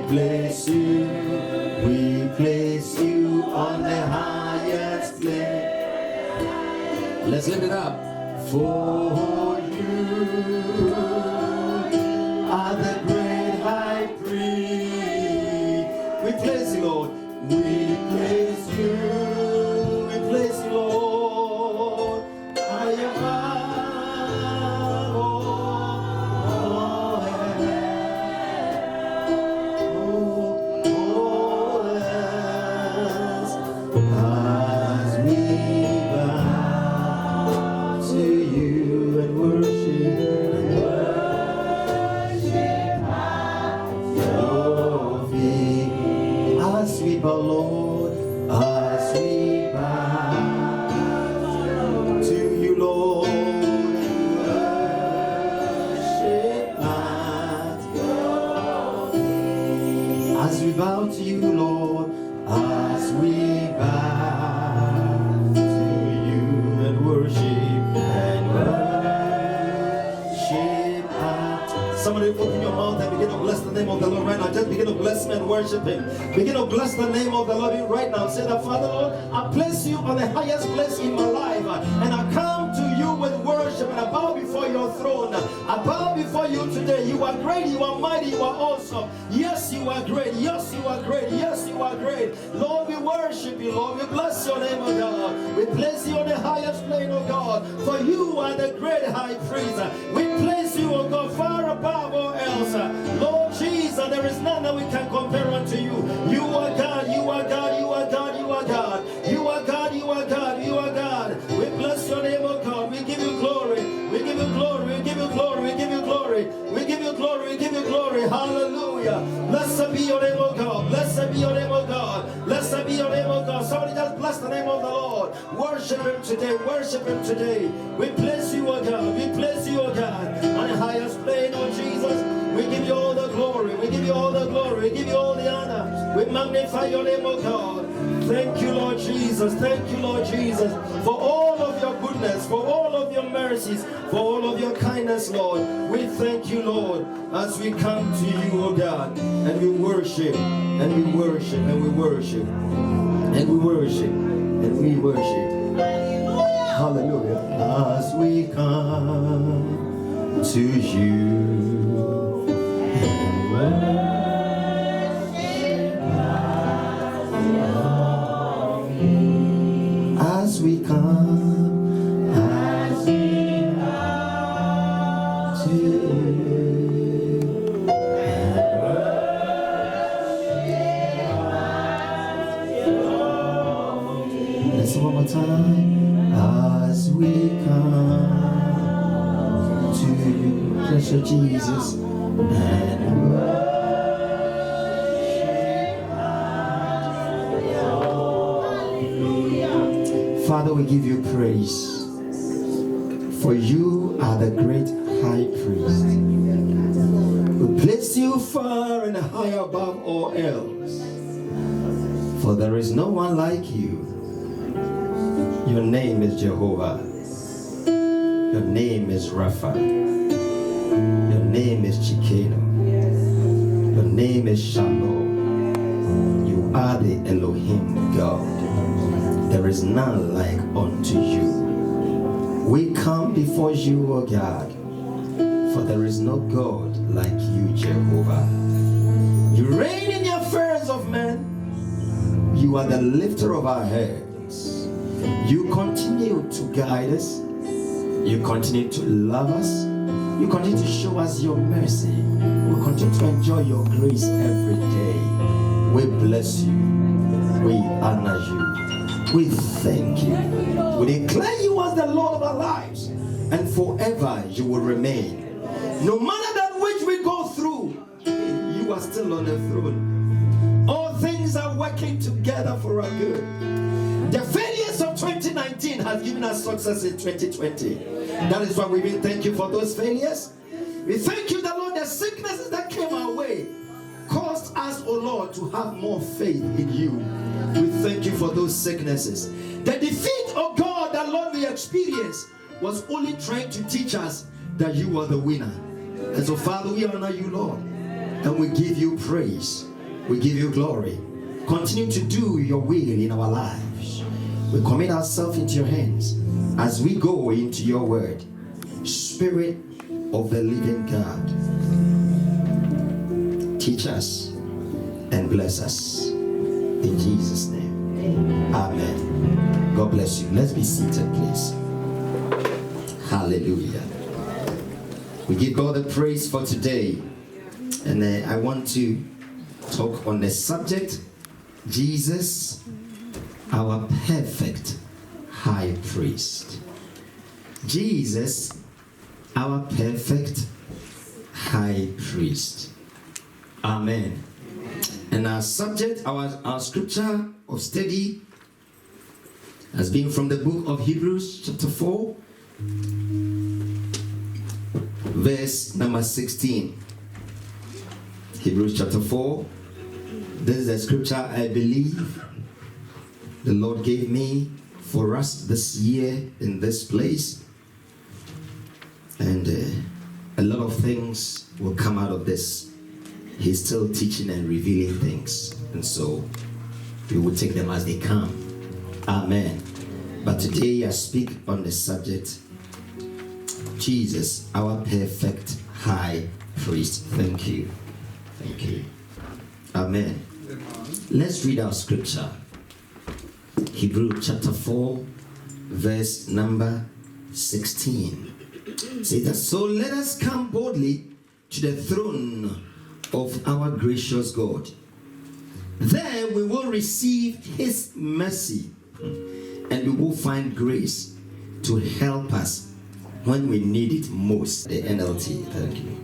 place you, we place you on the highest place. Let's lift it up. For you are the great high priest. We place you, Lord. We place you. We place you, Lord. I am Lord, as we bow to you, Lord, worship at your feet. As we bow to you, Lord, as we bow to you and worship at. Somebody open your mouth and begin to bless the name of the Lord right now. Just begin to bless him and worship him. Begin to bless the name of the Lord right now. Say that, Father, Lord, I place you on the highest place in my life. And I come to you with worship. And I bow before your throne. I bow before you today. You are great. You are mighty. You are awesome. Yes, you are great. Yes, you are great. Yes, you are great. Lord, we worship you, Lord. We bless your name, O God. We place you on the highest plane, O God. For you are the great high priest. We place you, O God, far above all else. Lord Jesus, there is none that we can compare unto you. You are God, you are God, you are God, you are God. You are God, you are God, you are God. We bless your name, O God. We give you glory. We give you glory. We give you glory. We give you glory. We give you glory. We give you glory. Hallelujah. Blessed be your name, O God. Blessed be your name, O God. Blessed be your name, O God. Somebody just bless the name of the Lord. Worship him today. Worship him today. We place you, O God. We place you, O God, on the highest plane, O Jesus. We give you all the glory. We give you all the glory. We give you all the honor. We magnify your name, O God. Thank you, Lord Jesus. Thank you, Lord Jesus, for all of your goodness, for all of your mercies, for all of your kindness, Lord. We thank you, Lord, as we come to you, O God, and we worship, and we worship, and we worship, and we worship, and we worship. Hallelujah. As we come to you. As we come to you, let's one more time. As we come to you, precious Jesus, and Father, we give you praise, for you are the great high priest. We place you far and high above all else, for there is no one like you. Your name is Jehovah. Your name is Rapha. Your name is Chikeno. Your name is Shalom. You are the Elohim God. There is none like unto you. We come before you, O God, for there is no God like you, Jehovah. You reign in the affairs of men. You are the lifter of our heads. You continue to guide us. You continue to love us. You continue to show us your mercy. We continue to enjoy your grace every day. We bless you. We honor you. We thank you. We declare you as the Lord of our lives, and forever you will remain. No matter that which we go through, you are still on the throne. All things are working together for our good. The failures of 2019 has given us success in 2020. That is why we will thank you for those failures. We thank you that, Lord, the sicknesses that came our way caused us, oh Lord, to have more faith in you. We thank you for those sicknesses. The defeat of God that, Lord, we experienced was only trying to teach us that you are the winner. And so, Father, we honor you, Lord, and we give you praise. We give you glory. Continue to do your will in our lives. We commit ourselves into your hands as we go into your word. Spirit of the living God, teach us and bless us. In Jesus' name. Amen. God bless you. Let's be seated, please. Hallelujah. We give God the praise for today. And I want to talk on the subject, Jesus, our perfect high priest. Jesus, our perfect high priest. Amen. And our subject, our scripture of study has been from the book of Hebrews chapter 4, verse number 16. Hebrews chapter 4. This is the scripture I believe the Lord gave me for us this year in this place. And a lot of things will come out of this. He's still teaching and revealing things. And so we will take them as they come. Amen. But today I speak on the subject, Jesus, our perfect high priest. Thank you. Thank you. Amen. Let's read our scripture. Hebrews chapter 4, verse number 16. It says that, so let us come boldly to the throne of our gracious God. There we will receive his mercy and we will find grace to help us when we need it most. The NLT, thank you.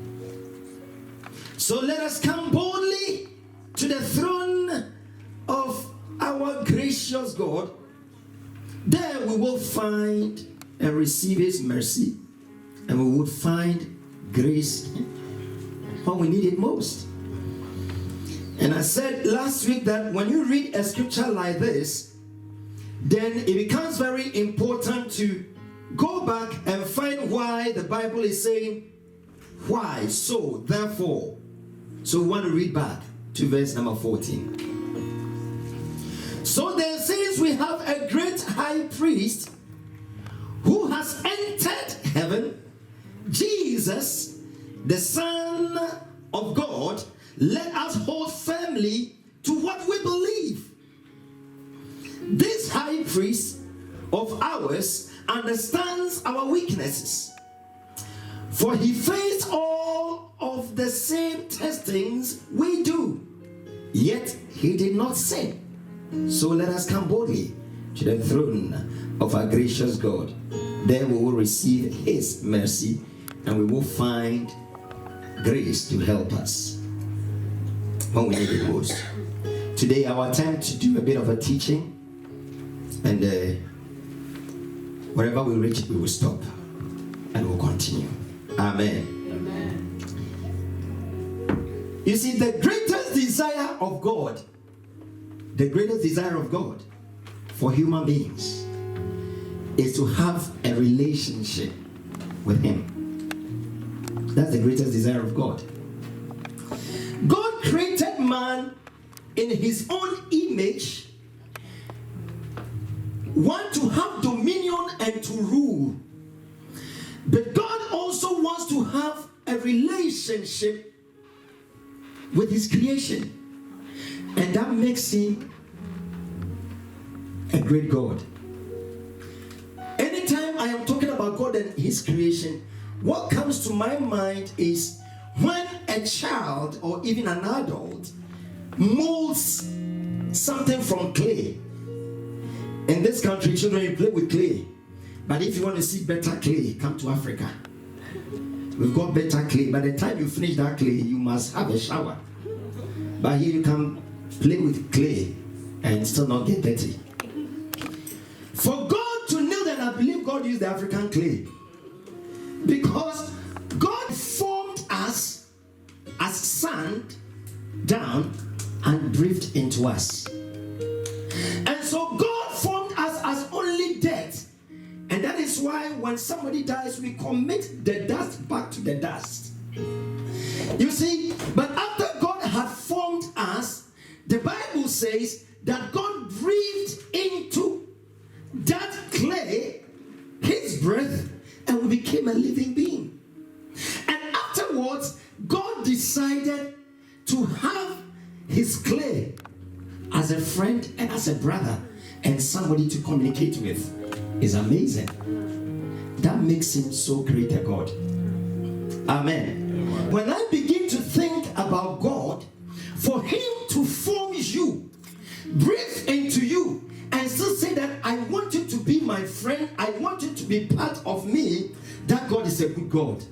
So let us come boldly to the throne of our gracious God. There we will find and receive his mercy, and we will find grace when we need it most. And I said last week that when you read a scripture like this, then it becomes very important to go back and find why the Bible is saying why, so, therefore. So we want to read back to verse number 14. So then, since we have a great high priest who has entered heaven, Jesus, the Son of God, let us hold firmly to what we believe. This high priest of ours understands our weaknesses, for he faced all of the same testings we do, yet he did not sin. So let us come boldly to the throne of our gracious God. There we will receive his mercy and we will find grace to help us when we need it most. Today our attempt to do a bit of a teaching, and wherever we reach we will stop and we'll continue. Amen. Amen. You see, the greatest desire of God, the greatest desire of God for human beings is to have a relationship with him. That's the greatest desire of God. God created man in his own image, want to have dominion and to rule. But God also wants to have a relationship with his creation. And that makes him a great God. Anytime I am talking about God and his creation, what comes to my mind is when a child or even an adult molds something from clay. In this country, children, you play with clay. But if you want to see better clay, come to Africa. We've got better clay. By the time you finish that clay, you must have a shower. But here you can play with clay and still not get dirty. For God to kneel, and I believe God used the African clay, because God formed us as sand down and breathed into us. And so God formed us as only dirt. And that is why when somebody dies, we commit the dust back to the dust. You see, but after God had formed us, says that God breathed into that clay his breath and we became a living being. And afterwards, God decided to have his clay as a friend and as a brother and somebody to communicate with. Is amazing. That makes him so great a God. Amen. When I begin to think about God, for him to form you, breathe into you, and still say that I want you to be my friend, I want you to be part of me, that God is a good God.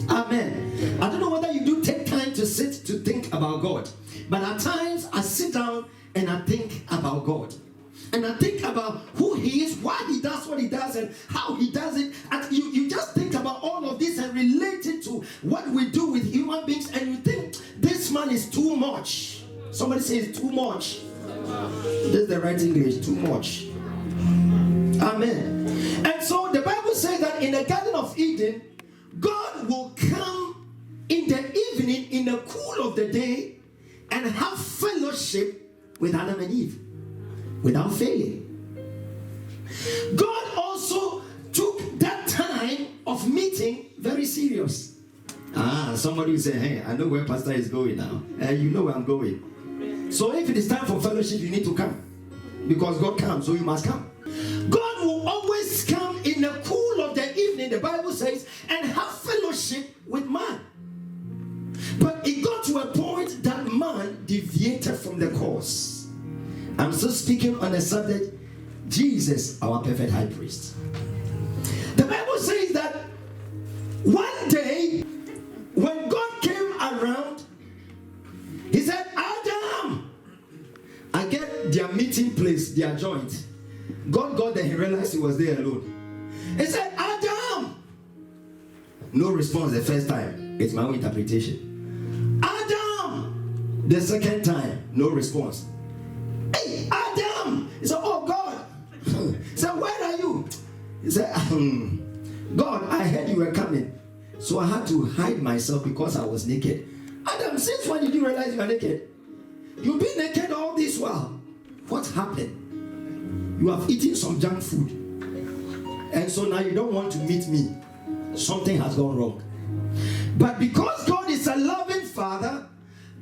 Amen. I don't know whether you do take time to sit to think about God, but at times I sit down and I think about God. And I think about who he is, why he does what he does, and how he does it. And you just think about all of this and relate it to what we do with human beings, and you think, this man is too much. Somebody says too much. This is the right English, too much. Amen. And so the Bible says that in the Garden of Eden, God will come in the evening, in the cool of the day, and have fellowship with Adam and Eve without failing. God also took that time of meeting very serious. Somebody will say, hey, I know where Pastor is going now. You know where I'm going. So if it is time for fellowship, you need to come. Because God comes, so you must come. God will always come in the cool of the evening, the Bible says, and have fellowship with man. But it got to a point that man deviated from the course. I'm still speaking on the subject, Jesus, our perfect high priest. The Bible says that one day, when God came around, he said, Adam, I get their meeting place, their joint. God got there, he realized he was there alone. He said, Adam! No response the first time. It's my own interpretation. Adam! The second time, no response. Hey, Adam! He said, oh God. He said, where are you? He said, God, I heard you were coming. So I had to hide myself because I was naked. Adam, since when did you realize you were naked? You've been naked all this while. What happened? You have eaten some junk food. And so now you don't want to meet me. Something has gone wrong. But because God is a loving Father,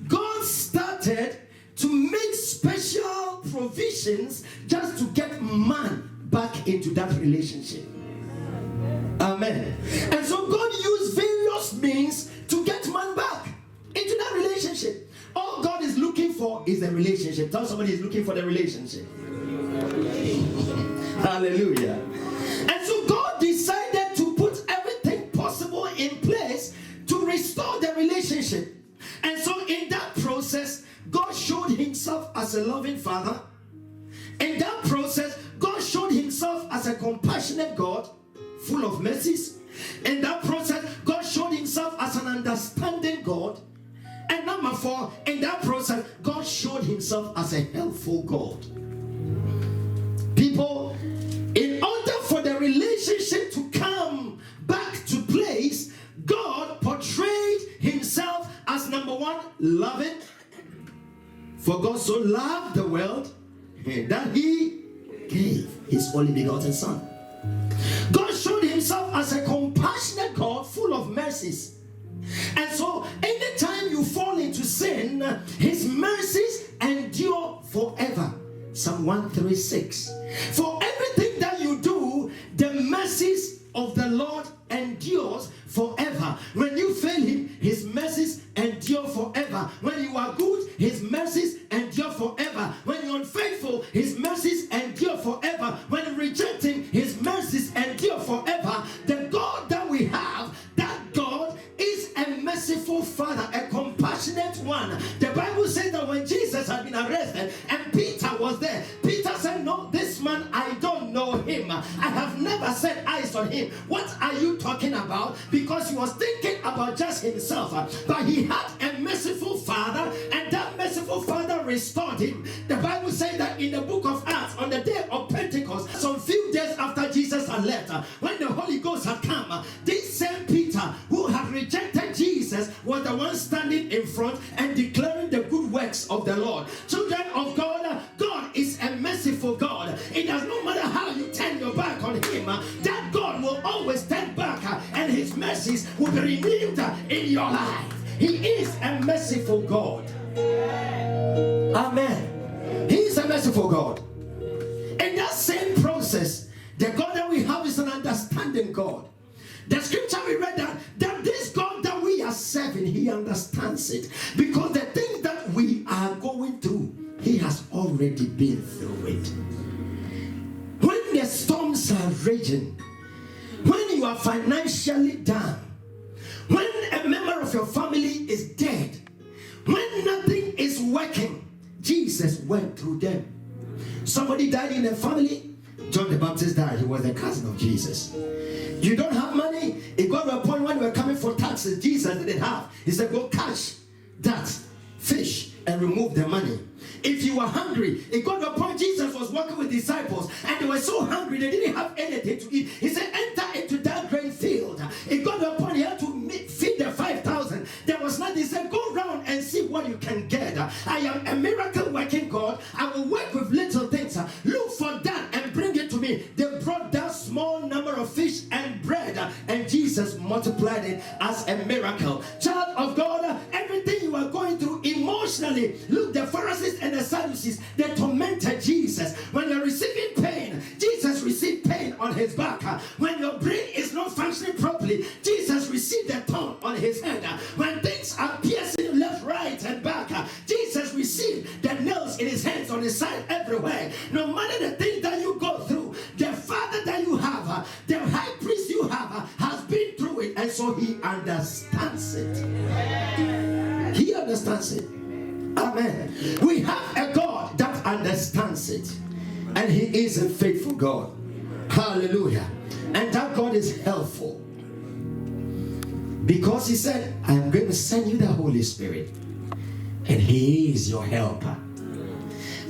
God started to make special provisions just to get man back into that relationship. Amen. And so God used various means to get man back into that relationship. All God is looking for is a relationship. Tell somebody he's looking for the relationship. Hallelujah. And so God decided to put everything possible in place to restore the relationship. And so in that process, God showed himself as a loving Father. In that process, God showed himself as a compassionate God, full of mercies. In that process, God showed himself as an understanding God. And number 4, in that process, God showed himself as a helpful God. People, in order for the relationship to come back to place, God portrayed himself as number 1, loving. For God so loved the world that he gave his only begotten Son. God showed himself as a compassionate God, full of mercies. And so anytime you fall into sin, his mercies endure forever. Psalm 136. For everything that you do, the mercies of the Lord endures forever. When you fail him, his mercies endure forever. When you are good, his mercies endure forever. When you're unfaithful, his mercies endure forever. When you reject him, his mercies endure forever. The God that we have, that God is a merciful Father, a compassionate one. The Bible says that when Jesus had been arrested and Peter was there, Peter said, no, this man, I don't know him. I have never set eyes on him. What are you talking about? Because he was thinking about just himself. But he had a merciful Father, and that merciful Father restored him. The Bible says that in the book of Acts, on the day of Pentecost, some few days after Jesus had left, when the Holy Ghost had come, this same Peter who had rejected Jesus was the one standing in front and declaring the good works of the Lord. Children 5. He is a merciful God. Amen. He is a merciful God. In that same process, the God that we have is an understanding God. The scripture we read that this God that we are serving, he understands it. Because the things that we are going through, he has already been through it. When the storms are raging, when you are financially down, when a member of your family is dead, when nothing is working, Jesus went through them. Somebody died in the family. John the Baptist died. He was the cousin of Jesus. You don't have money. It got to a point when you were coming for taxes. Jesus didn't have. He said, go catch that fish and remove the money. If you were hungry, it got to a point Jesus was working with disciples and they were so hungry they didn't have anything to eat. He said, enter into that grain field. It got to a point he had to feed the 5,000. There was nothing. He said, go round and see what you can get. I am a miracle working God. I will work with little things. Look for that and bring it to me. They brought that small number of fish and bread and Jesus multiplied it as a miracle. Child of God, everything you are going through emotionally, look, the Pharisees and the Sadducees, they tormented Jesus. When you're receiving pain, Jesus received pain on his back. When your brain is not functioning properly, Jesus received a thorn on his head. When things are piercing left, right, and back, Jesus received the nails in his hands, on his side, everywhere. No matter the things that you go through, the Father that you have, the high priest you have, has been through it, and so he understands it. He understands it. Amen. We have a God that understands it, and he is a faithful God. Hallelujah. And that God is helpful, because he said, I am going to send you the Holy Spirit, and he is your helper.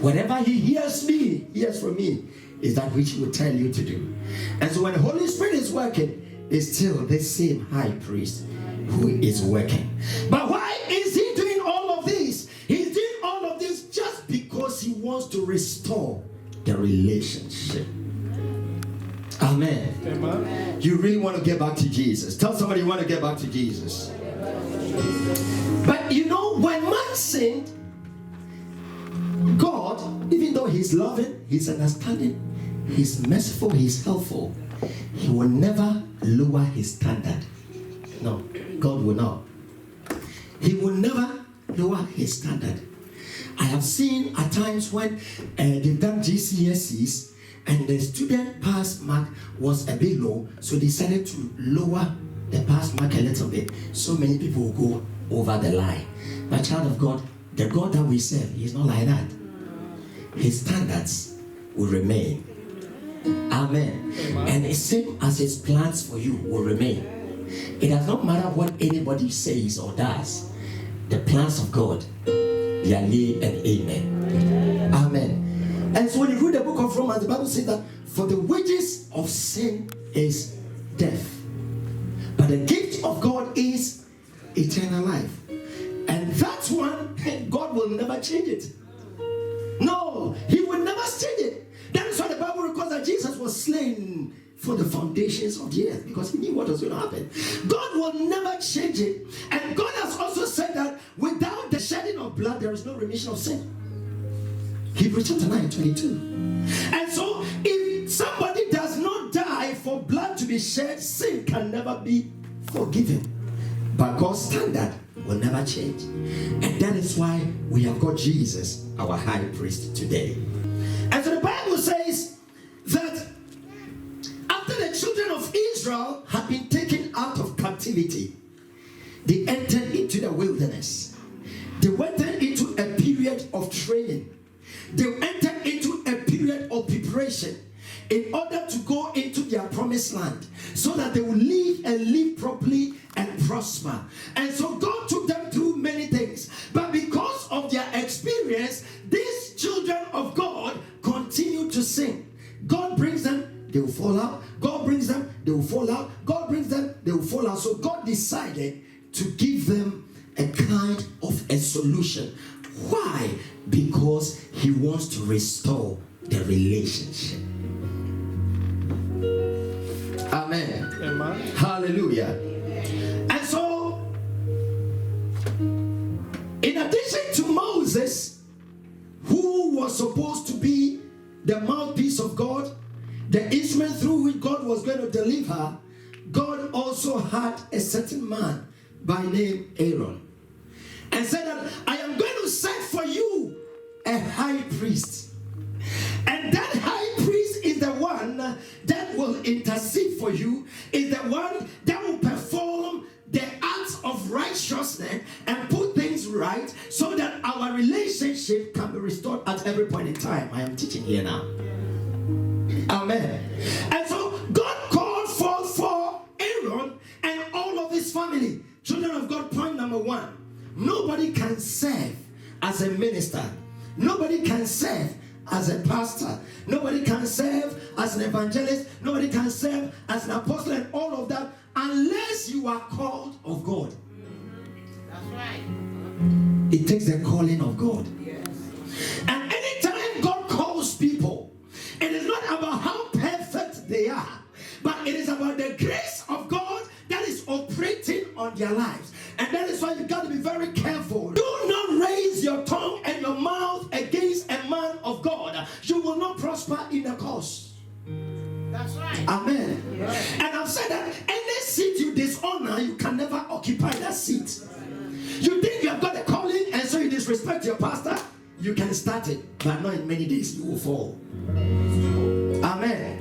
Whatever he hears from me, is that which he will tell you to do. And so when the Holy Spirit is working, it's still the same high priest who is working. But why is he doing all of this? He's doing all of this just because he wants to restore the relationship. Amen. Amen. You really want to get back to Jesus. Tell somebody you want to get back to Jesus. But you know, when man sinned, God, even though he's loving, he's understanding, he's merciful, he's helpful, he will never lower his standard. No, God will not. He will never lower his standard. I have seen at times when they've done GCSEs and the student pass mark was a bit low, so they decided to lower the pass mark a little bit. So many people will go over the line. But child of God, the God that we serve, he's not like that. His standards will remain. Amen. Amen. And the same as his plans for you will remain. It does not matter what anybody says or does. The plans of God, they are yea and amen. Amen. And so when you read the book of Romans, the Bible says that for the wages of sin is death, but the gift of God is eternal life. And that one, God will never change it. No, he will never change it. That is why the Bible records that Jesus was slain for the foundations of the earth, because he knew what was going to happen. God will never change it. And God has also said that without the shedding of blood, there is no remission of sin. Hebrews chapter 9:22. And so if somebody does not die for blood to be shed, sin can never be forgiven. But God's standard will never change. And that is why we have got Jesus, our high priest, today. And so the Bible says that after the children of Israel had been taken out of captivity, they entered into the wilderness. They went into a period of training. They entered into a period of preparation in order to go into their promised land, so that they will live and live properly and prosper. And so God took them through many things. But because of their experience, these children of God continue to sin. God brings them, they will fall out. God brings them, they will fall out. God brings them, they will fall out. So God decided to give them a kind of a solution. Why? Because he wants to restore the relationship. Amen. Amen. Hallelujah. And so In addition to Moses, who was supposed to be the mouthpiece of God, the instrument through which God was going to deliver, God also had a certain man by name Aaron, and said that I am going to set for you a high priest, and that high priest is the one that will intercede for you, is the one that will perform the acts of righteousness and put things right so that our relationship can be restored at every point in time. I am teaching here now. Amen. And so God called for Aaron and all of his family. Children of God, point number one: nobody can serve as a minister, nobody can serve as a pastor, nobody can serve as an evangelist, nobody can serve as an apostle and all of that unless you are called of God. That's right. It takes the calling of God. Yes. And anytime God calls people, it is not about how perfect they are, but it is about the grace of God that is operating on their lives. And that is why you got to be very careful. Do not raise your tongue and your mouth against a man of God. You will not prosper in the cause. That's right. Amen. Yes. And I've said that any seat you dishonor, you can never occupy that seat. You think you have got a calling and so you disrespect your pastor, you can start it, but not in many days you will fall. Amen.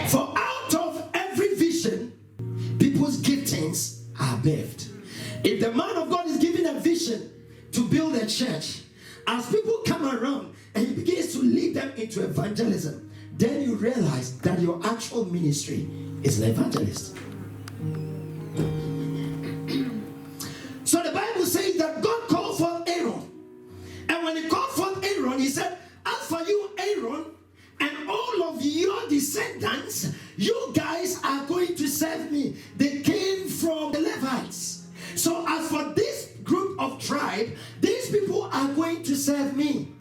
For out of every vision, people's giftings are birthed. If the man of God is given a vision to build a church, as people come around and he begins to lead them into evangelism, then you realize that your actual ministry is an evangelist. So the Bible says that God called for Aaron. And when he called for Aaron, he said, as for you, Aaron, and all of your descendants, you guys are going to serve me. They came from the Levites. So as for this group of tribe, these people are going to serve me.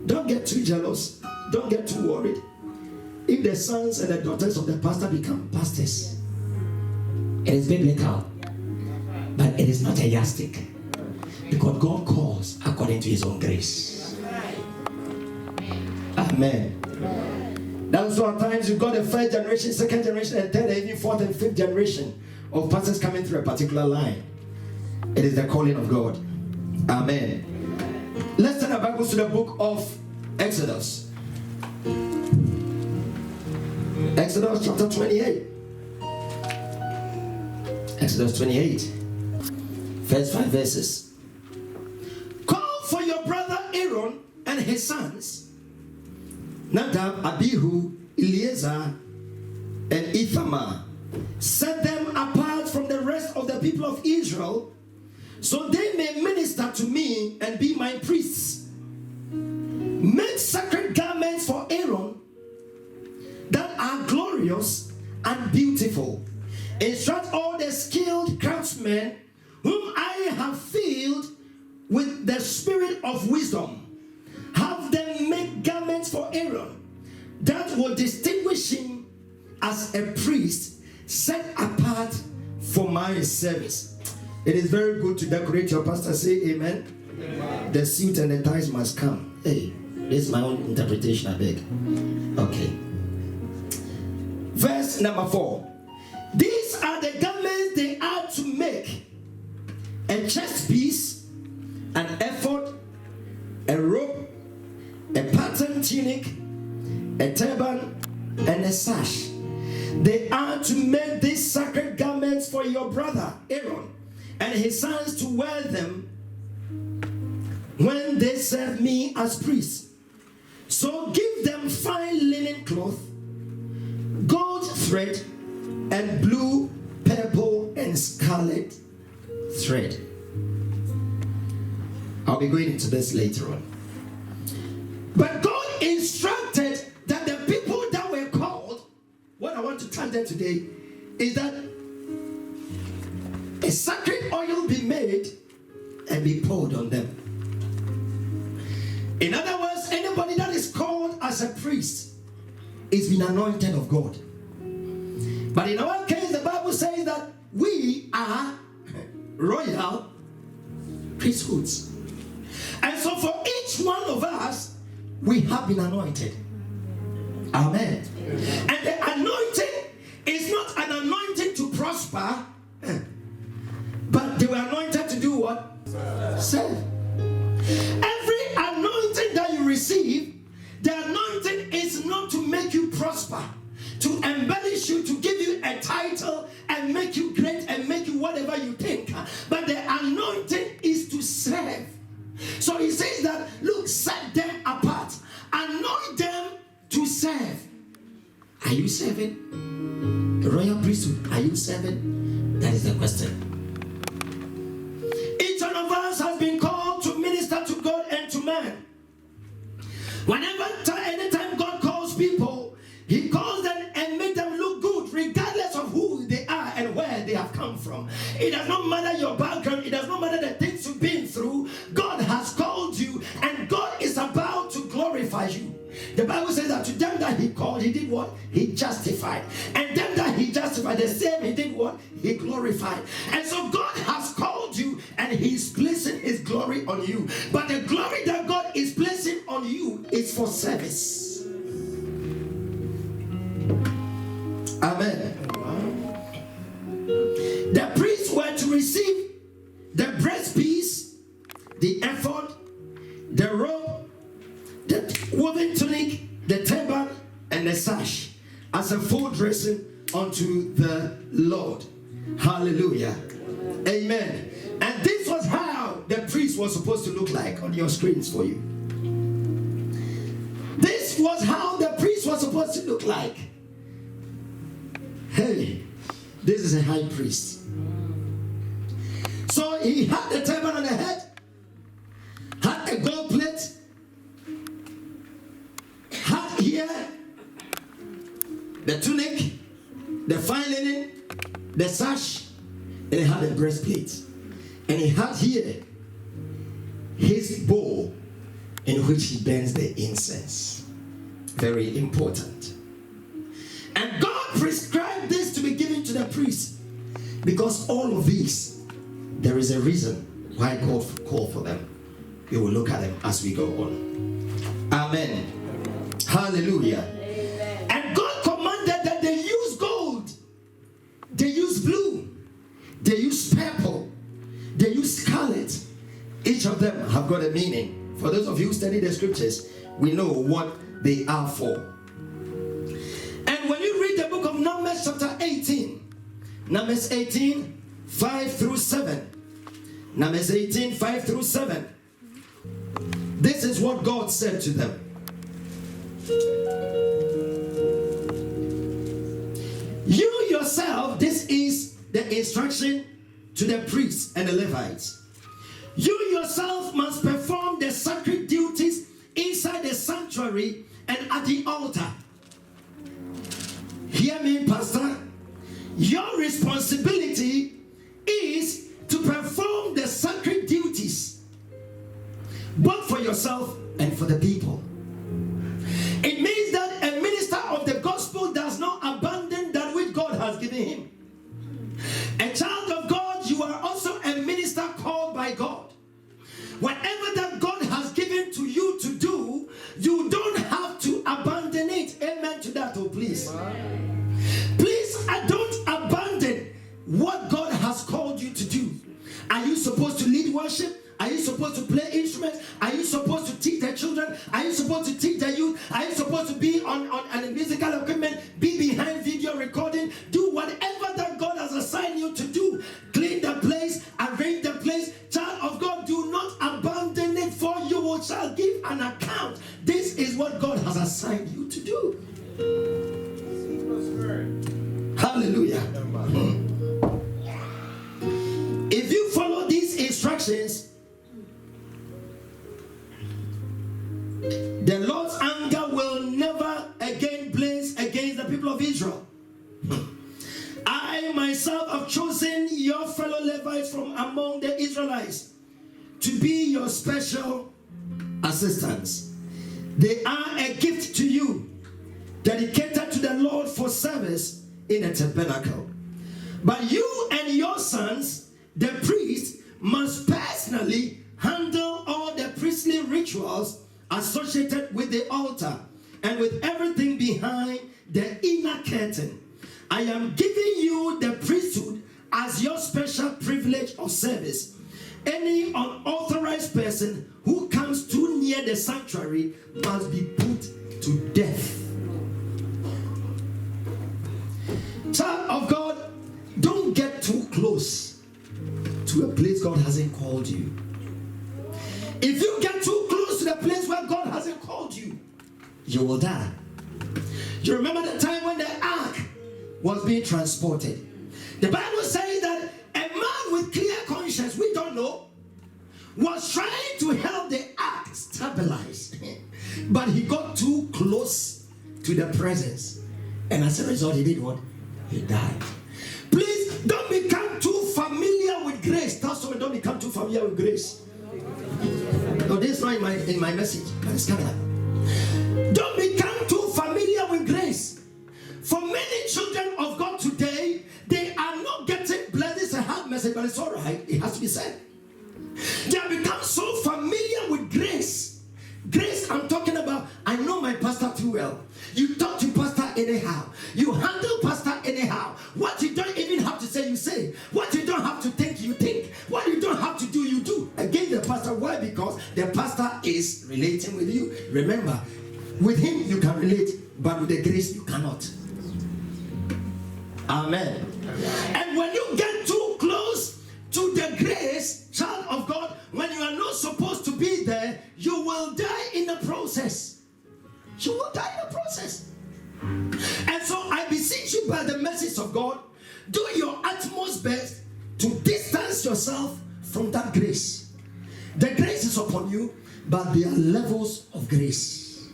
Don't get too jealous. Don't get too worried. If the sons and the daughters of the pastor become pastors, it is biblical, but it is not a yardstick, because God calls according to his own grace. Amen. That's why at times you've got a first generation, second generation, and third, even fourth and fifth generation of pastors coming through a particular line. It is the calling of God. Amen. Let's turn our Bibles to the book of Exodus. Exodus chapter 28. Exodus 28. First 5 verses. Call for your brother Aaron and his sons, Nadab, Abihu, Eleazar, and Ithamar. Set them apart from the rest of the people of Israel, so they may minister to me and be my priests. Make sacred garments for Aaron that are glorious and beautiful. Instruct all the skilled craftsmen whom I have filled with the spirit of wisdom. Have them make garments for Aaron that will distinguish him as a priest set apart for my service. It is very good to decorate your pastor. Say amen. Amen. The suit and the ties must come. Hey, this is my own interpretation, I beg. Okay. Verse number 4. These are the garments they are to make: a chest piece, an ephod, a robe, a patterned tunic, a turban, and a sash. They are to make these sacred garments for your brother Aaron and his sons to wear them when they serve me as priests. So give them fine linen cloth, gold thread, and blue, purple, and scarlet thread. I'll be going into this later on. But God instructed that the people that were called, what I want to tell them today is that a sacred oil be made and be poured on them. In other words, anybody that is called as a priest is been anointed of God. But in our case, the Bible says that we are are royal priesthoods. And so for each one of us, we have been anointed. Amen. And the anointing is not an anointing to prosper, but they were anointed to do what? Serve. Every anointing that you receive, the anointing is not to make you prosper, to embellish you, to give you a title and make you great and make you whatever you think. But the anointing is to serve. So he says that, look, set them apart. Anoint them to serve. Are you serving? The royal priesthood, are you serving? That is the question. Each one of us has been called to minister to God and to man. Anytime God calls people, he calls them and makes them look good, regardless of who they are and where they have come from. It does not matter your background. It does not matter the things you've been through. God has called you, and God is about to glorify you. The Bible says that to them that he called, he did what? He justified. And them that he justified, the same he did what? He glorified. And so God has called you, and he's placing his glory on you. But the glory that God is placing on you is for service. Amen. The priests were to receive the breastpiece, the ephod, the robe, the woven tunic, the turban, and the sash as a full dressing unto the Lord. Hallelujah. Amen. And this was how the priest was supposed to look like on your screens for you. This was how the priest was supposed to look like. Hey, this is a high priest. So he had the turban on the head, had a gold plate, had here the tunic, the fine linen, the sash, and he had a breastplate. And he had here his bowl in which he burns the incense. Very important. And God prescribed this to be given to the priest, because all of these, there is a reason why God called for them. We will look at them as we go on. Amen. Hallelujah. Amen. And God commanded that they use gold, they use blue, they use purple, they use scarlet. Each of them have got a meaning. For those of you who study the scriptures, we know what they are for. And when you read the book of Numbers chapter 18, Numbers 18, 5 through 7. Numbers 18, 5 through 7. This is what God said to them. You yourself, this is the instruction to the priests and the Levites. You yourself must perform the sacred duties inside the sanctuary and at the altar. Hear me, Pastor. Your responsibility is to perform the sacred duties, both for yourself and for the people. It means that a minister of the gospel does not abandon that which God has given him. A child of God, you are also a minister called by God. Whatever that God has given to you to do, you don't have to abandon it. Amen to that, oh please. Please, don't abandon what God has called you to do. Are you supposed to lead worship? Are you supposed to play instruments? Are you supposed to teach the children? Are you supposed to teach the youth? Are you supposed to be on musical equipment? Be behind video recording? Do whatever that God has assigned you to do. Clean the place, arrange the place. Child of God, do not abandon it, for you shall give an account. This is what God has assigned you to do. Hallelujah. If you follow these instructions, the Lord's anger will never again blaze against the people of Israel. I myself have chosen your fellow Levites from among the Israelites to be your special assistants. They are a gift to you, dedicated to the Lord for service in the tabernacle. But you and your sons, the priests, must personally handle all the priestly rituals associated with the altar and with everything behind the inner curtain. I am giving you the priesthood as your special privilege of service. Any unauthorized person who comes too near the sanctuary must be put to death. Child of God, don't get too close to a place God hasn't called you. If you get too close to the place where God hasn't called you, you will die. You remember the time when the ark was being transported? The Bible says that a man with clear conscience, we don't know, was trying to help the ark stabilize. But he got too close to the presence. And as a result, he did what? He died. Please don't become too familiar with grace. Tell someone, don't become too familiar with grace. No, this is not in my message, but it's coming up. Don't become too familiar with grace. For many children of God today, they are not getting blessed. It's a hard message, but it's all right. It has to be said. They have become so familiar with grace. Grace, I'm talking about, I know my pastor too well. You talk to pastor anyhow. You handle pastor anyhow. What you don't even have to say, you say. What you don't have to think, you think. What you don't have to do, you do. Against the pastor. Why? Because the pastor is relating with you. Remember, with him you can relate, but with the grace you cannot. Amen. And when you get too close to the grace, child of God, when you are not supposed to be there, you will die in the process. You will die in the process. And so I beseech you by the mercies of God, do your utmost best to distance yourself from that grace. The grace is upon you, but there are levels of grace.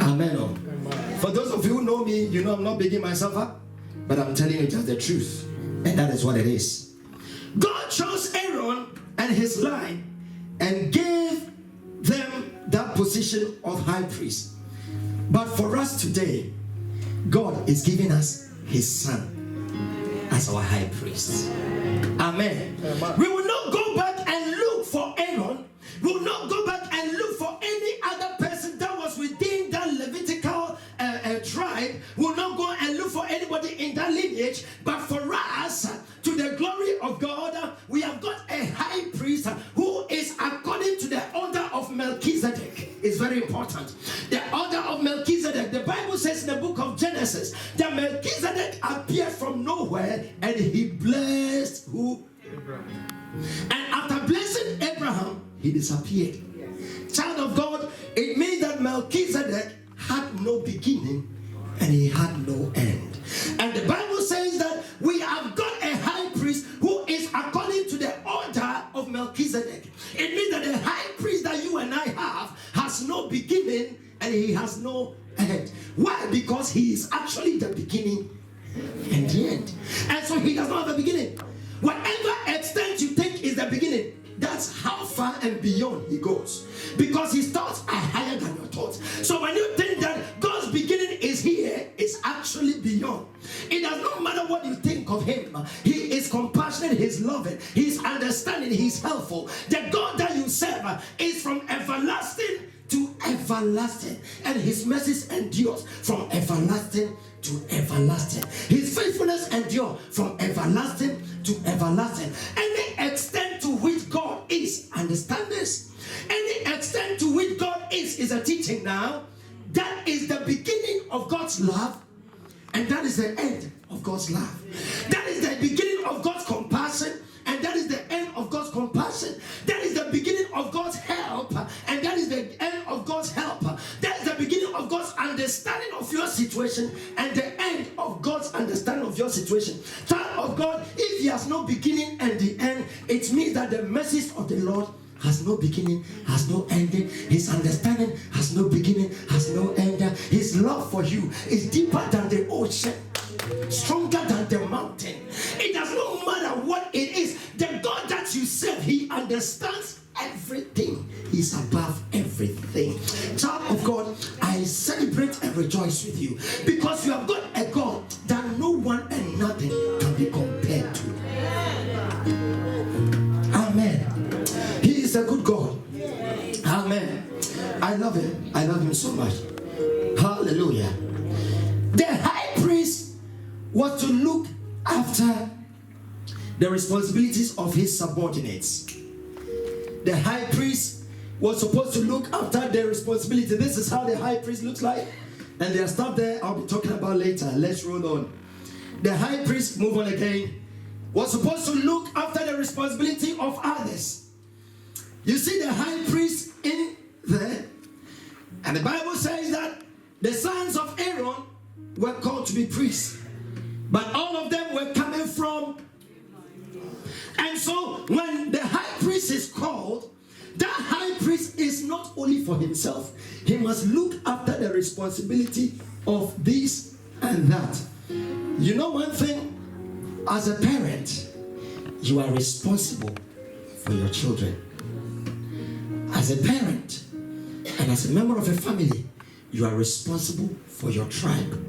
Amen. For those of you who know me, you know I'm not bigging myself up, but I'm telling you just the truth. And that is what it is. God chose Aaron and his line and gave them that position of high priest. But for us today, God is giving us his son as our high priest. Amen. We will not go back and look for Aaron. We will not go back and look for any other person that was within that Levitical tribe. We will not go and look for anybody in that lineage. But for us, to the glory of God, we have got a high priest who is according to the order of Melchizedek. It's very important. The order of Melchizedek. The Bible says in the book of Genesis that Melchizedek appeared from nowhere and he blessed who? Abraham. And after blessing Abraham, he disappeared. Child of God, it means that Melchizedek had no beginning and he had no end. And the Bible says that we have got a high priest who is according to the order of Melchizedek. It means that the high priest that you and I have has no beginning and he has no end. Why? Because he is actually the beginning and the end. And so he does not have a beginning. Whatever extent you think is the beginning, that's how far and beyond he goes. Because his thoughts are higher than your thoughts. So when you think that God's beginning is here, it's actually beyond. It does not matter what you think of him. He is compassionate, he's loving, he's understanding, he's helpful. The God that you serve is from everlasting to everlasting. And his mercies endures from everlasting to everlasting. His faithfulness endures from everlasting to everlasting. Any extent to which God is, understand this, any extent to which God is a teaching now. That is the beginning of God's love, and that is the end of God's love. That is the beginning of God's compassion, and that is the end of God's compassion. That is the beginning of God's help, and that is the end of God's help. That is the beginning of God's understanding of your situation, and the end of God's understanding of your situation. Child of God, if he has no beginning and the end, it means that the message of the Lord has no beginning, has no ending. His understanding has no beginning, has no end. His love for you is deeper than the ocean, stronger than the mountain. It does not matter what it is. The God that you serve, he understands everything. He's above everything. Child of God, I celebrate and rejoice with you because you have got so much. Hallelujah. The high priest was to look after the responsibilities of his subordinates. The high priest was supposed to look after their responsibility. This is how the high priest looks like. And there's stuff there I'll be talking about later. Let's roll on. The high priest, move on again, was supposed to look after the responsibility of others. You see the high priest in there. And the Bible says that the sons of Aaron were called to be priests. But all of them were coming from. And so when the high priest is called, that high priest is not only for himself. He must look after the responsibility of this and that. You know one thing? As a parent, you are responsible for your children. As a parent and as a member of a family, you are responsible for your tribe.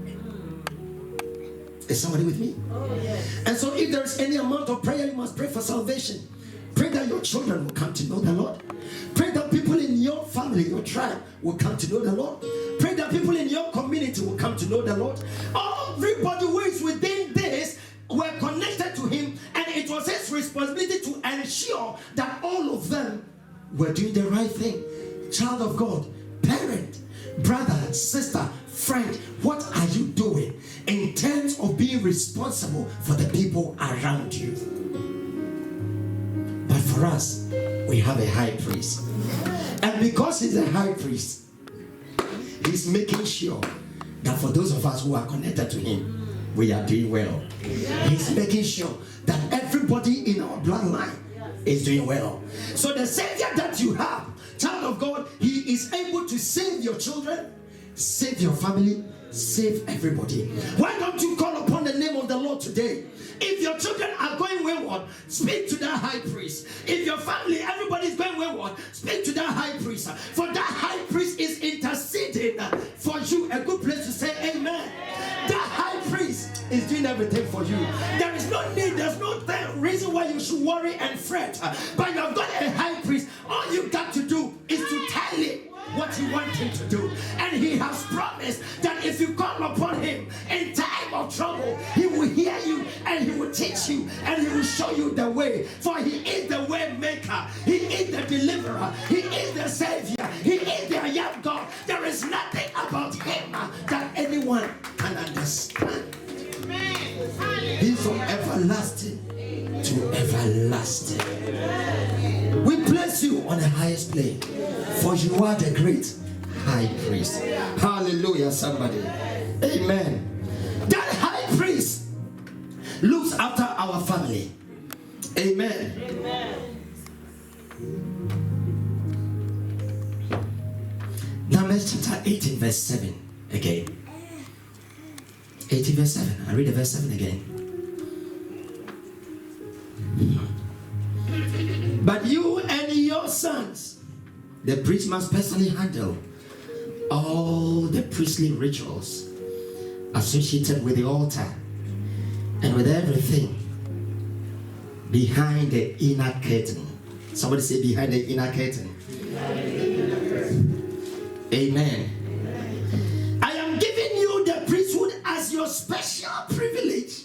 Is somebody with me? Oh, yes. And so if there is any amount of prayer, you must pray for salvation. Pray that your children will come to know the Lord. Pray that people in your family, your tribe, will come to know the Lord. Pray that people in your community will come to know the Lord. Everybody who is within this were connected to him, and it was his responsibility to ensure that all of them were doing the right thing. Child of God, parent, brother, sister, friend, what are you doing in terms of being responsible for the people around you? But for us, we have a high priest. And because he's a high priest, he's making sure that for those of us who are connected to him, we are doing well. He's making sure that everybody in our bloodline is doing well. So the Savior that you have, child of God, he is able to save your children, save your family, save everybody. Why don't you call upon the name of the Lord today? If your children are going wayward, speak to that high priest. If your family, everybody is going wayward, speak to that high priest. For that high priest is interceding for you. A good place to say amen. That high priest is doing everything for you. There is no need, there's no reason why you should worry and fret. But you have got a high priest. All you got to do is to tell him what you want him to do. And he has promised that if you call upon him in time of trouble, he will hear you and he will teach you and he will show you the way. For he is the way maker. He is the deliverer. He is the savior. He is the I am God. There is nothing about him that anyone can understand. He's from everlasting to everlasting. We place you on the highest plane, for you are the great high priest. Hallelujah, somebody. Amen. That high priest looks after our family. Amen. Amen. Numbers chapter 18 verse 7 again. 18 verse 7. I read the verse 7 again. But you and your sons, the priest must personally handle all the priestly rituals associated with the altar and with everything behind the inner curtain. Somebody say behind the inner curtain. Amen. I am giving you the priesthood as your special privilege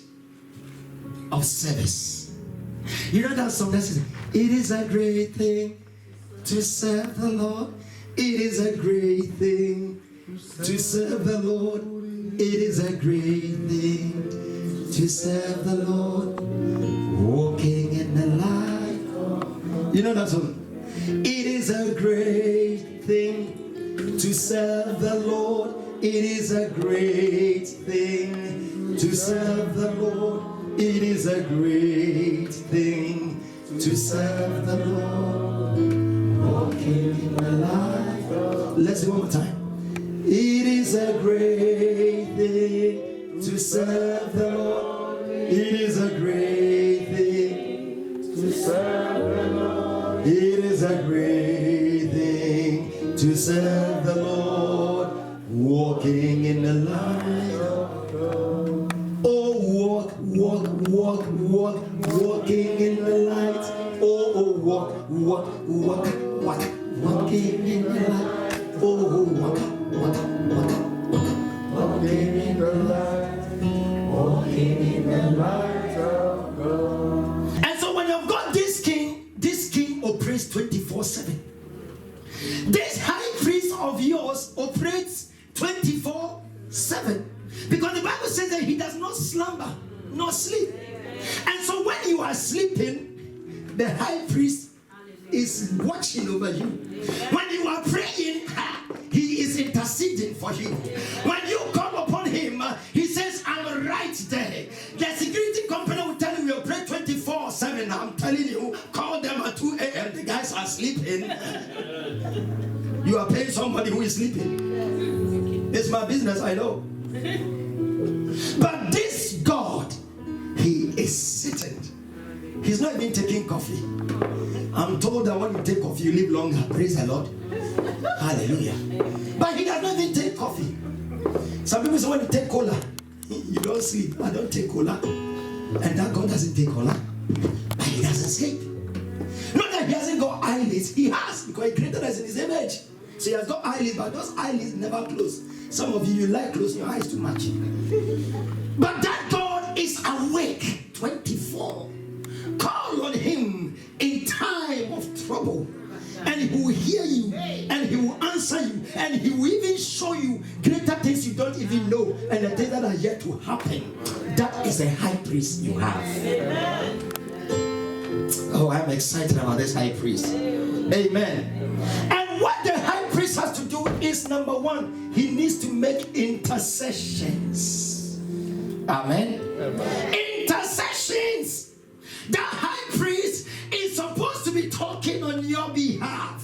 of service. You know that song that says, it is a great thing to serve the Lord. It is a great thing to serve the Lord. It is a great thing to serve the Lord. Walking in the light. You know that song? It is a great thing to serve the Lord. It is a great thing to serve the Lord. It is a great thing to serve the Lord. Walking in the light. Let's do it one more time. It is a great thing to serve the Lord. It is a great thing to serve the Lord. It is a great thing to serve the Lord. Walking in the light. Oh, walking in the light. Oh, walking in the light. Oh, Walking in the light of God. And so when you've got this king operates 24/7. This high priest of yours operates 24/7. Because the Bible says that he does not slumber nor sleep. And so when you are sleeping, the high priest is watching over you. When you are praying, he is interceding for you. When you call upon him, he says, I'm right there. The security company will tell you, we operate 24/7. I'm telling you, call them at 2 a.m. The guys are sleeping. You are paying somebody who is sleeping. It's my business, I know. But this God, he is sitting. He's not even taking coffee. I'm told that when you take coffee, you live longer. Praise the Lord. Hallelujah. But he does not even take coffee. Some people say when you take cola, you don't sleep. I don't take cola. And that God doesn't take cola. But he doesn't sleep. Not that he hasn't got eyelids. He has, because he created us in his image. So he has got eyelids, but those eyelids never close. Some of you like closing your eyes too much. But that God is awake 24. Call on him in time of trouble, and he will hear you, and he will answer you, and he will even show you greater things you don't even know, and the things that are yet to happen. That is a high priest you have. Oh, I'm excited about this high priest. Amen. And what the high priest has to do is, number one, he needs to make intercessions. Amen. Intercessions. The high priest is supposed to be talking on your behalf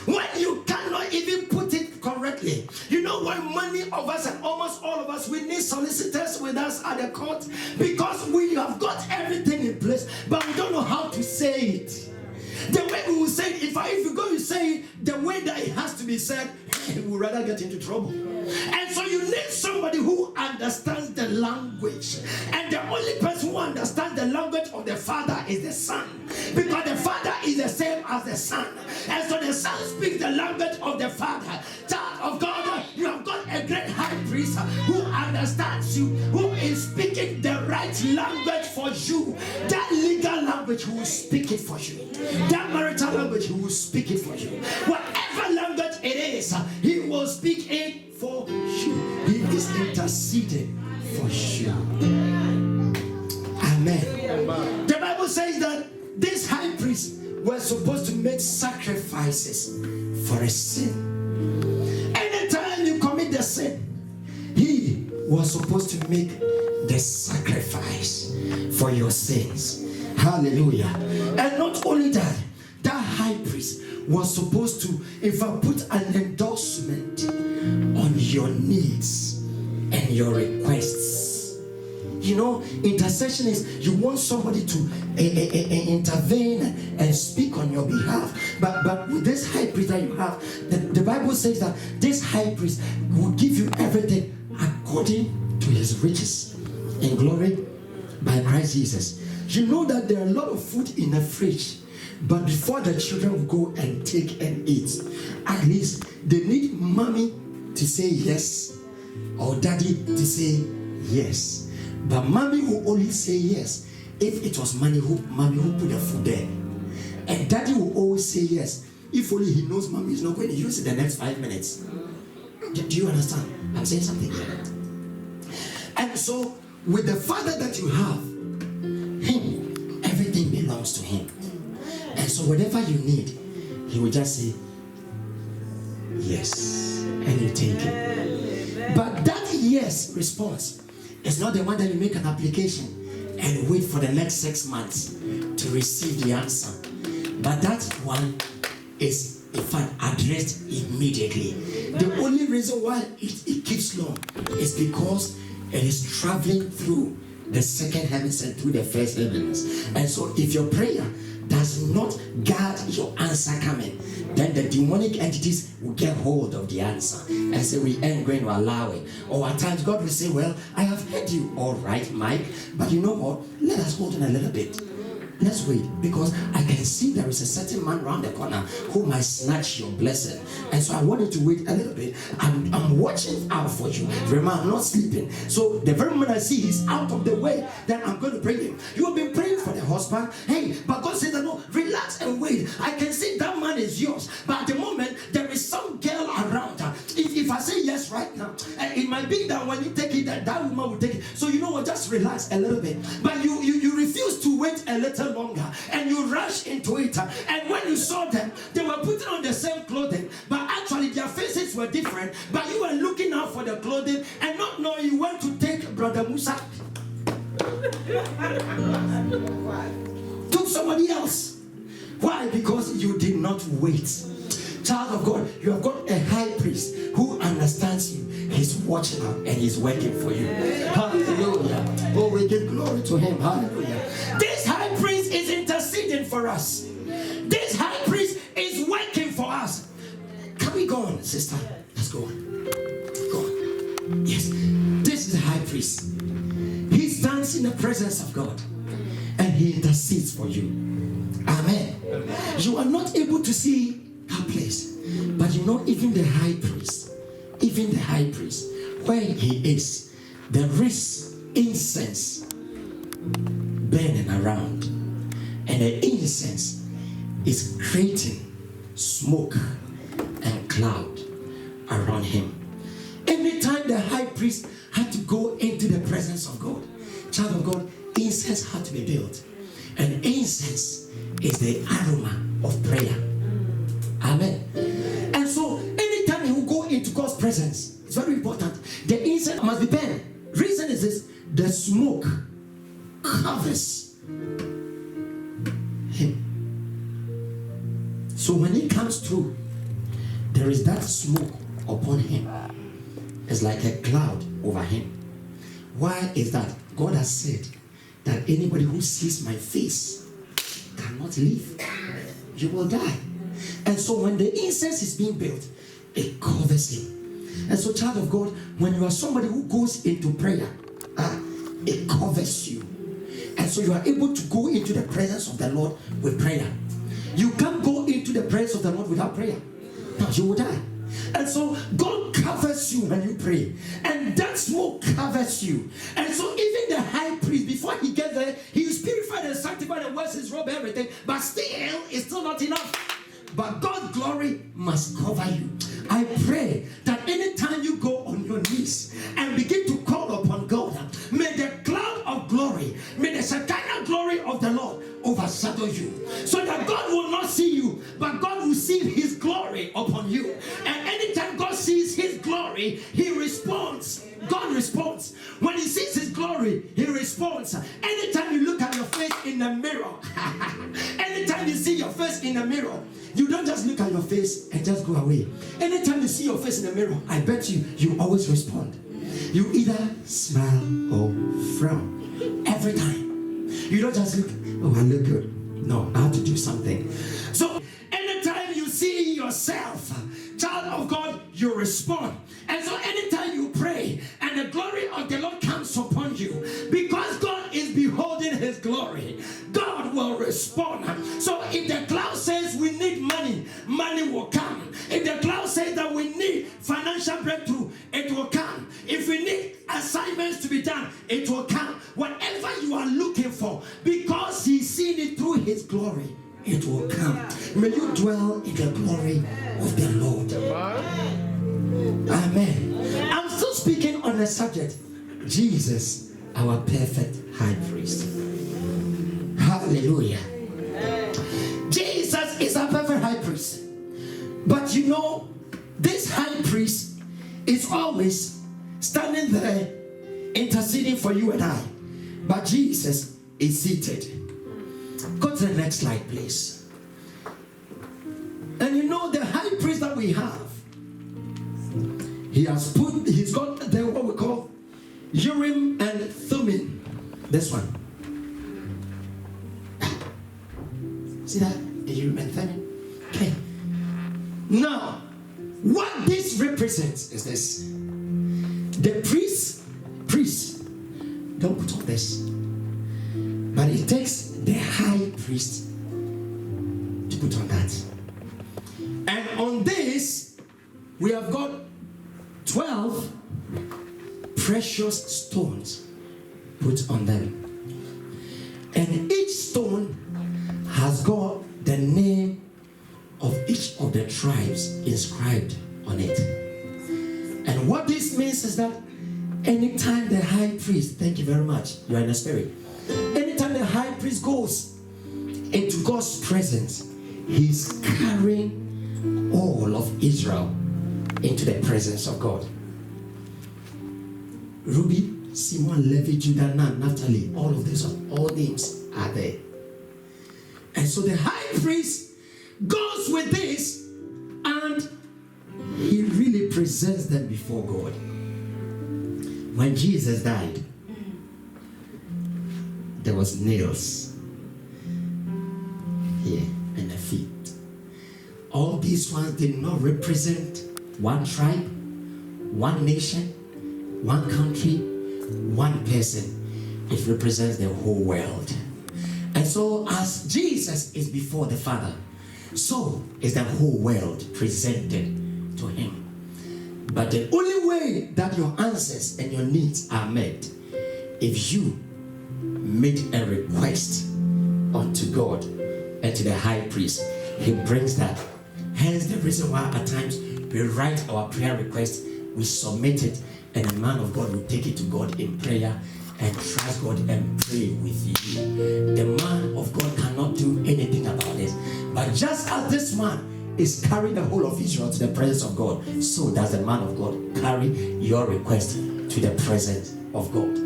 when you cannot even put it correctly. You know why many of us, and almost all of us, we need solicitors with us at the court, because we have got everything in place, but we don't know how to say it. The way we will say it, if you're going to say it the way that it has to be said, we would rather get into trouble. And so you need somebody who understands the language. And the only person who understands the language of the Father is the Son. Because the Father is the same as the Son. And so the Son speaks the language of the Father. Child of God, you have got a great high priest who understands you, who is speaking the right language for you. That legal language, who will speak it for you. That marital language, he will speak it for you. Whatever language it is, he will speak it for you. He is interceding for you. Amen. The Bible says that this high priest was supposed to make sacrifices for a sin. Anytime you commit the sin, he was supposed to make the sacrifice for your sins. Hallelujah. And not only that, that high priest was supposed to, if I put an endorsement on your needs and your requests. You know, intercession is you want somebody to intervene and speak on your behalf. But with this high priest that you have, the Bible says that this high priest will give you everything according to his riches in glory by Christ Jesus. You know that there are a lot of food in the fridge, but before the children will go and take and eat, at least they need mommy to say yes or daddy to say yes. But mommy will only say yes if it was mommy who put the food there. And daddy will always say yes if only he knows mommy is not going to use it the next 5 minutes. Do you understand? I'm saying something here. And so with the Father that you have, him, everything belongs to him. And so whatever you need, he will just say yes, and you take it. But that yes response is not the one that you make an application and wait for the next 6 months to receive the answer. But that one is, in fact, addressed immediately. The only reason why it keeps long is because it is traveling through the second heavens and through the first heavens. And so if your prayer does not guard your answer coming, then the demonic entities will get hold of the answer and say, we ain't going to allow it. Or at times God will say, well, I have heard you, all right, Mike, but you know what, let us hold on a little bit. let's wait, because I can see there is a certain man around the corner who might snatch your blessing. And so I wanted to wait a little bit. I'm watching out for you. Remember, I'm not sleeping. So the very moment I see he's out of the way, then I'm going to bring him. You have been praying for the husband. Hey, but God said that no, relax and wait. I can see that man is yours. But at the moment, there is some girl around her. If I say yes right now, it might be that when you take it, that woman will take it. So you know what, just relax a little bit. But you refuse to wait a little longer, and you rush into it. And when you saw them, they were putting on the same clothing, but actually their faces were different. But you were looking out for the clothing and not knowing you went to take Brother Musa. Took somebody else. Why? Because you did not wait. Child of God, you have got a high priest who understands you. He's watching out and he's working for you. Hallelujah. Oh, we give glory to him. Hallelujah. This high priest is interceding for us. This high priest is working for us. Can we go on, sister? Let's go on. Go on. Yes. This is the high priest. He stands in the presence of God and he intercedes for you. Amen. You are not able to see that place, but you know, even the high priest, where he is, there is incense burning around, and the incense is creating smoke and cloud around him. Anytime the high priest had to go into the presence of God, child of God, incense had to be built, and incense is the aroma of prayer. Amen. And so anytime you go into God's presence, it's very important, the incense must be burned. Reason is this: the smoke covers him. So when he comes through, there is that smoke upon him. It's like a cloud over him. Why is that? God has said that anybody who sees my face cannot live. You will die. And so when the incense is being built, it covers him. And so, child of God, when you are somebody who goes into prayer, it covers you. And so you are able to go into the presence of the Lord with prayer. You can't go into the presence of the Lord without prayer. No, you will die. And so God covers you when you pray, and that smoke covers you. And so even the high priest, before he gets there, he is purified and sanctified and wears his robe, everything, but still it's still not enough. But God's glory must cover you. I pray that anytime you go on your knees and begin to call upon God, may the cloud of glory, may the Shekinah glory of the Lord overshadow you, so that God will not see you, but God will see his glory upon you. And anytime God sees his glory, he responds. God responds. When he sees his glory, he responds. Anytime you look at your face in the mirror, anytime you see your face in the mirror, you don't just look at your face and just go away. Anytime you see your face in the mirror, I bet you always respond. You either smile or frown. Every time. You don't just look, oh, I look good. No, I have to do something. So anytime you see yourself, child of God, you respond. And so anytime you pray and the glory of the Lord comes upon you, because God is beholding his glory, God will respond. So if the cloud says we need money, money will come. If the cloud says that we need financial breakthrough, it will come. If we need assignments to be done, it will come. Whatever you are looking for, because he's seen it through his glory, it will come. May you dwell in the glory of the Lord. Amen. I'm still speaking on the subject, Jesus, our perfect high priest. Hallelujah. Jesus is our perfect high priest. But you know, this high priest is always standing there interceding for you and I. But Jesus is seated. Go to the next slide, please. And you know, the high priest that we have, he's got the what we call Urim and Thummim. This one. See that? The Urim and Thummim. Okay. Now, what this represents is this. The priest, don't put on this. But it takes the high priest to put on that. And on this, we have got 12 precious stones put on them. And each stone has got the name of each of the tribes inscribed on it. And what this means is that anytime the high priest, thank you very much, you are in the spirit. Anytime the high priest goes into God's presence, he's carrying all of Israel into the presence of God. Ruby, Simon, Levi, Judah, Nan, Naphtali, all of these, all names are there. And so the high priest goes with this and he really presents them before God. When Jesus died, there was nails here and the feet. All these ones did not represent one tribe, one nation, one country, one person. It represents the whole world. And so as Jesus is before the Father, so is the whole world presented to him. But the only way that your answers and your needs are met, if you make a request unto God and to the high priest, he brings that. Hence the reason why at times we write our prayer request, we submit it, and the man of God will take it to God in prayer and trust God and pray with you. The man of God cannot do anything about it. But just as this man is carrying the whole of Israel to the presence of God, so does the man of God carry your request to the presence of God.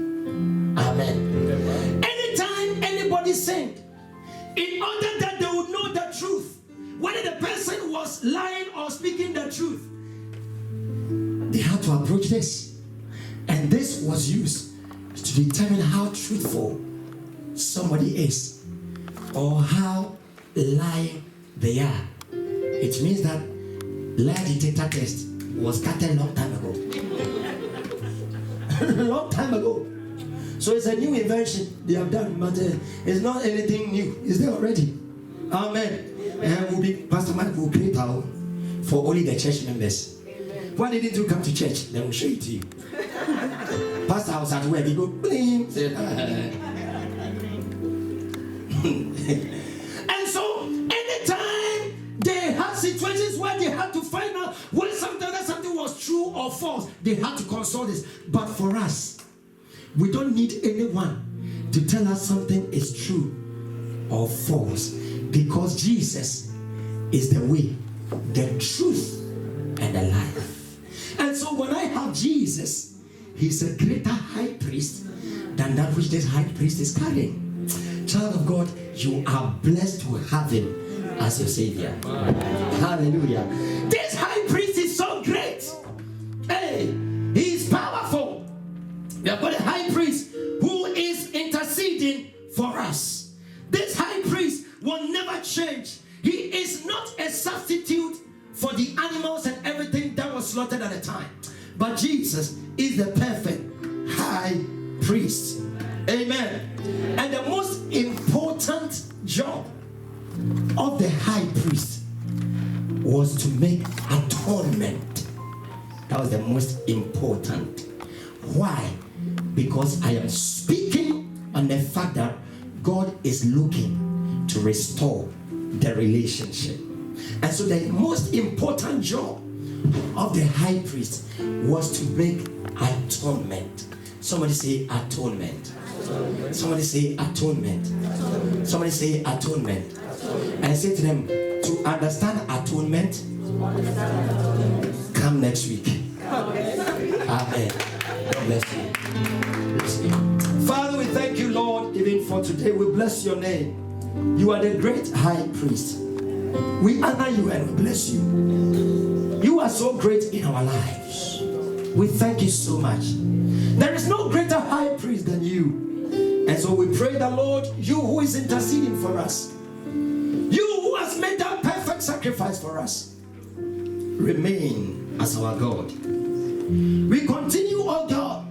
Amen. Anytime anybody sinned, in order that they would know the truth, whether the person was lying or speaking the truth, they had to approach this. And this was used to determine how truthful somebody is or how lying they are. It means that lie detector test was started a long time ago. Long time ago. So it's a new invention they have done, but it's not anything new. It's there already. Amen. And Pastor Mike will create our for only the church members. Amen. Why didn't you come to church? Then we'll show it to you. Pastor, I was at work. He go, bling. And so, anytime they had situations where they had to find out whether something was true or false, they had to consult this. But for us, we don't need anyone to tell us something is true or false, because Jesus is the way, the truth, and the life. And so when I have Jesus, he's a greater high priest than that which this high priest is carrying. Child of God, you are blessed to have him as your Savior. Hallelujah. This high priest is so great. Hey, he is powerful. We have got a high priest who is interceding for us. This high priest will never change. He is not a substitute for the animals and everything that was slaughtered at the time. But Jesus is the perfect high priest. Amen. And the most important job of the high priest was to make atonement. That was the most important. Why? Because I am speaking on the fact that God is looking to restore the relationship. And so the most important job of the high priest was to make atonement. Somebody say atonement. Somebody say atonement. Somebody say atonement. And I say to them, to understand atonement, come next week. Amen. God bless you. Bless you. Father, we thank you, Lord, even for today. We bless your name. You are the great high priest. We honor you and we bless you. You are so great in our lives. We thank you so much. There is no greater high priest than you. And so we pray that, Lord, you who is interceding for us, you who has made that perfect sacrifice for us, remain as our God. We continue, oh God,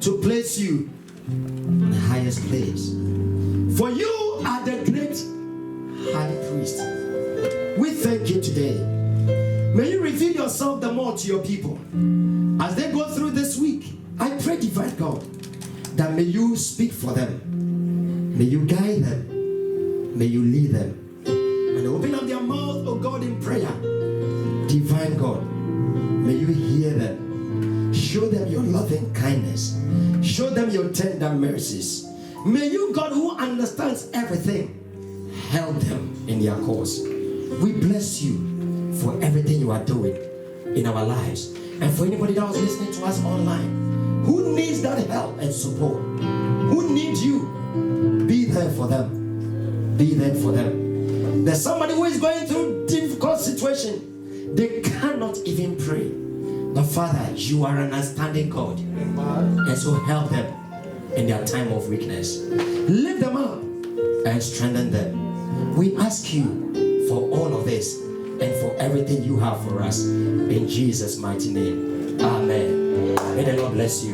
to place you in the highest place. For you are the great high priest. We thank you today. May you reveal yourself the more to your people. As they go through this week, I pray, divine God, that may you speak for them. May you guide them. May you lead them. And open up their mouth, oh God, in prayer. Divine God, may you hear them. Show them your loving kindness. Show them your tender mercies. May you, God, who understands everything, help them in their cause. We bless you for everything you are doing in our lives. And for anybody that was listening to us online, who needs that help and support, who needs you, be there for them. Be there for them. There's somebody who is going through difficult situation. They cannot even pray. But Father, you are an outstanding God. And so help them in their time of weakness. Lift them up and strengthen them. We ask you for all of this and for everything you have for us. In Jesus' mighty name. Amen. May the Lord bless you.